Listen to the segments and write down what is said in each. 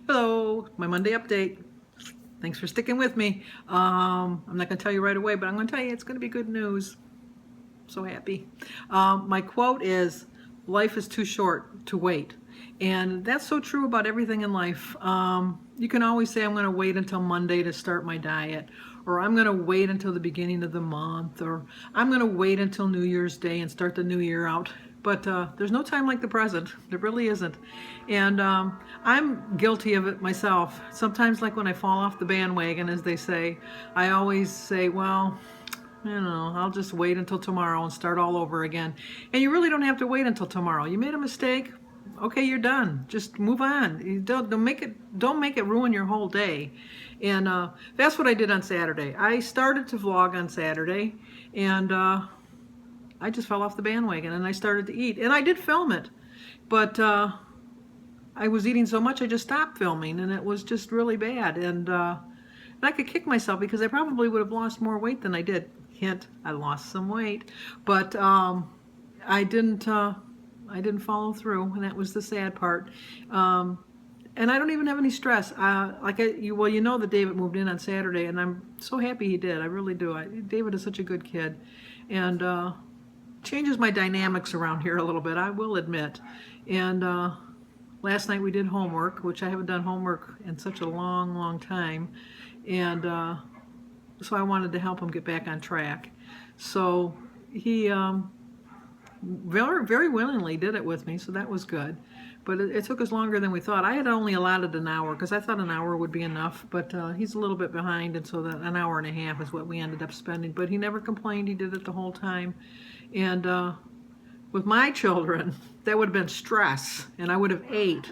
Hello, my Monday update. Thanks for sticking with me. I'm not going to tell you right away, but I'm going to tell you it's going to be good news. So happy. My quote is, life is too short to wait. And that's so true about everything in life. You can always say, I'm going to wait until Monday to start my diet, or I'm going to wait until the beginning of the month, or I'm going to wait until New Year's Day and start the new year out. But there's no time like the present. There really isn't. And I'm guilty of it myself. Sometimes, like when I fall off the bandwagon, as they say, I always say, well, I'll just wait until tomorrow and start all over again. And you really don't have to wait until tomorrow. You made a mistake. Okay, you're done. Just move on. You don't make it ruin your whole day. And that's what I did on Saturday. I started to vlog on Saturday, and I just fell off the bandwagon and I started to eat. And I did film it, but I was eating so much I just stopped filming, and it was just really bad. And I could kick myself because I probably would have lost more weight than I did. Hint, I lost some weight, but I didn't follow through, and that was the sad part. And I don't even have any stress. You know that David moved in on Saturday, and I'm so happy he did. I really do. David is such a good kid, and changes my dynamics around here a little bit, I will admit. And last night we did homework, which I haven't done homework in such a long, long time, and so I wanted to help him get back on track. So he very, very willingly did it with me, so that was good. But it took us longer than we thought. I had only allotted an hour because I thought an hour would be enough, but he's a little bit behind, and so that an hour and a half is what we ended up spending. But he never complained. He did it the whole time. And with my children, that would have been stress, and I would have ate.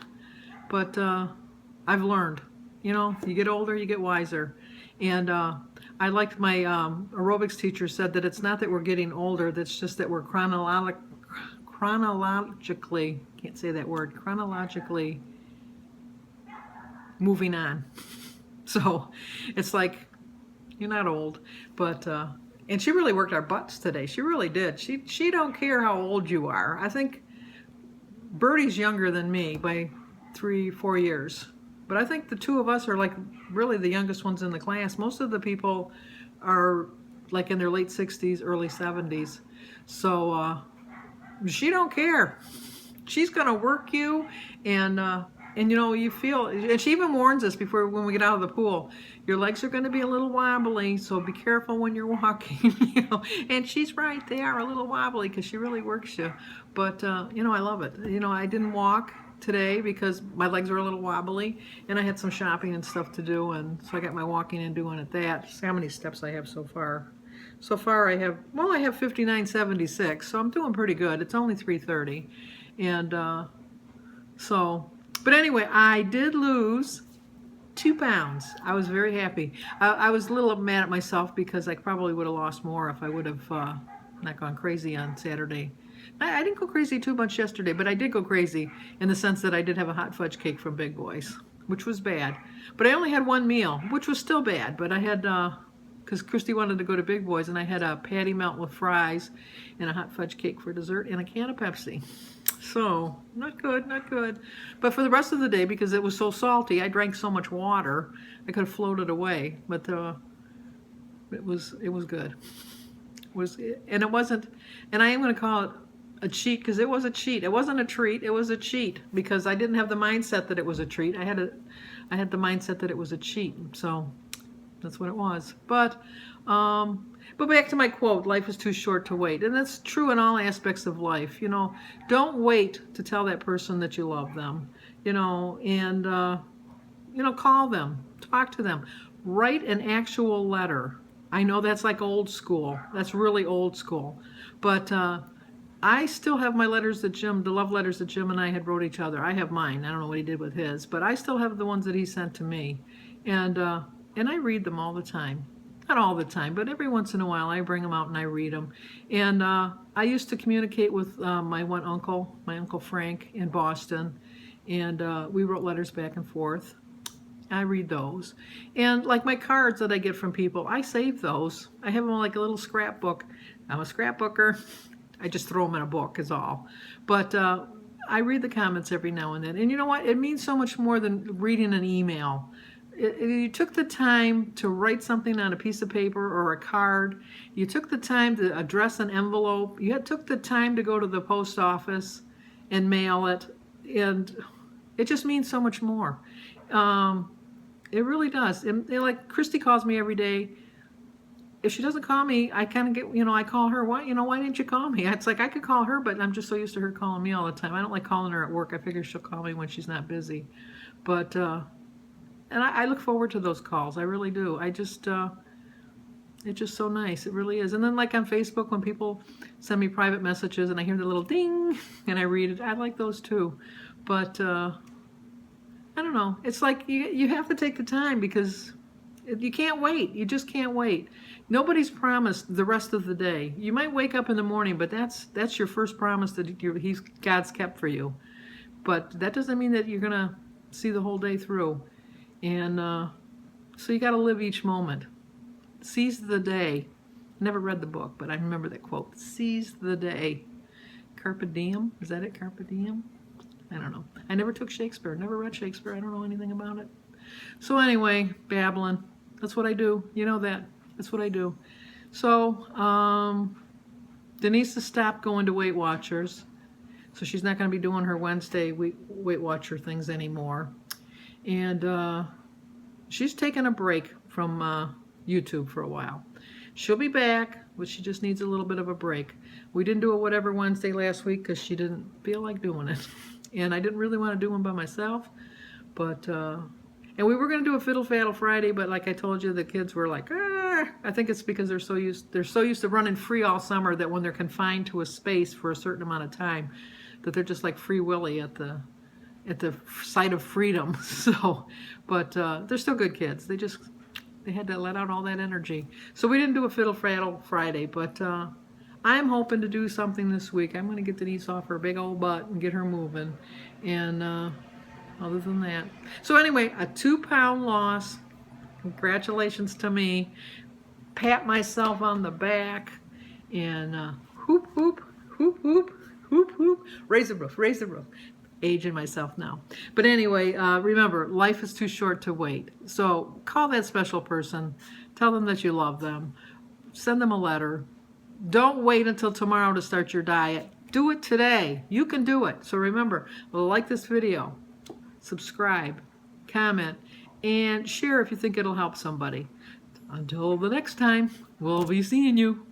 But I've learned. You get older, you get wiser. And I liked my aerobics teacher said that it's not that we're getting older, that's just that we're chronologically, can't say that word, chronologically moving on. So it's like, you're not old, but and she really worked our butts today. She really did. She don't care how old you are. I think Birdie's younger than me by 3-4 years. But I think the two of us are like really the youngest ones in the class. Most of the people are like in their late 60s, early 70s. So she don't care. She's gonna work you, and you feel, and she even warns us before when we get out of the pool, your legs are going to be a little wobbly, so be careful when you're walking. And she's right, they are a little wobbly because she really works you. But I love it. I didn't walk today because my legs were a little wobbly, and I had some shopping and stuff to do, and so I got my walking and doing at that. See how many steps I have so far. So far I have 5976, so I'm doing pretty good. It's only 3:30, and but anyway, I did lose 2 pounds. I was very happy. I was a little mad at myself because I probably would have lost more if I would have not gone crazy on Saturday. I didn't go crazy too much yesterday, but I did go crazy in the sense that I did have a hot fudge cake from Big Boys, which was bad. But I only had one meal, which was still bad. But I had, because Christy wanted to go to Big Boys, and I had a patty melt with fries and a hot fudge cake for dessert and a can of Pepsi. So, not good, not good. But for the rest of the day, because it was so salty, I drank so much water, I could have floated away. But it was good. And it wasn't, and I am going to call it a cheat because it was a cheat. It wasn't a treat, it was a cheat because I didn't have the mindset that it was a treat. I had the mindset that it was a cheat. So that's what it was. But back to my quote, life is too short to wait. And that's true in all aspects of life. Don't wait to tell that person that you love them, and call them, talk to them, write an actual letter. I know that's like old school. That's really old school. But I still have my letters that the love letters that Jim and I had wrote each other. I have mine. I don't know what he did with his, but I still have the ones that he sent to me. And I read them all the time. Not all the time, but every once in a while I bring them out and I read them. And I used to communicate with my Uncle Frank in Boston, and we wrote letters back and forth. I read those. And like my cards that I get from people, I save those. I have them like a little scrapbook. I'm a scrapbooker. I just throw them in a book is all. But I read the comments every now and then. And you know what? It means so much more than reading an email. You took the time to write something on a piece of paper or a card. You took the time to address an envelope. You took the time to go to the post office and mail it. And it just means so much more. It really does. And like Christy calls me every day. If she doesn't call me, I kind of get, I call her. Why didn't you call me? It's like I could call her, but I'm just so used to her calling me all the time. I don't like calling her at work. I figure she'll call me when she's not busy. But, and I look forward to those calls. I really do. It's just so nice. It really is. And then like on Facebook, when people send me private messages and I hear the little ding and I read it, I like those too. But, I don't know. It's like you have to take the time because you can't wait. You just can't wait. Nobody's promised the rest of the day. You might wake up in the morning, but that's your first promise that God's kept for you. But that doesn't mean that you're going to see the whole day through. And so you got to live each moment. Seize the day. I never read the book, but I remember that quote. Seize the day. Carpe diem. Is that it? Carpe diem? I don't know. I never took Shakespeare. Never read Shakespeare. I don't know anything about it. So anyway, babbling. That's what I do. You know that. That's what I do. So Denise has stopped going to Weight Watchers. So she's not going to be doing her Wednesday Weight Watcher things anymore. And she's taking a break from YouTube for a while. She'll be back, but she just needs a little bit of a break. We didn't do a Whatever Wednesday last week because she didn't feel like doing it. And I didn't really want to do one by myself. But, and we were going to do a Fiddle Faddle Friday, but like I told you, the kids were like, ah. I think it's because they're so used to running free all summer that when they're confined to a space for a certain amount of time, that they're just like Free Willy at the sight of freedom. So, but they're still good kids. They had to let out all that energy. So we didn't do a Fiddle Faddle Friday, but I'm hoping to do something this week. I'm going to get Denise off her big old butt and get her moving. And other than that. So anyway, a 2-pound loss. Congratulations to me. Pat myself on the back. And whoop, whoop, whoop, whoop, whoop, whoop. Raise the roof, raise the roof. Aging myself now. But anyway, remember, life is too short to wait. So call that special person. Tell them that you love them. Send them a letter. Don't wait until tomorrow to start your diet. Do it today. You can do it. So remember, like this video, subscribe, comment, and share if you think it'll help somebody. Until the next time, we'll be seeing you.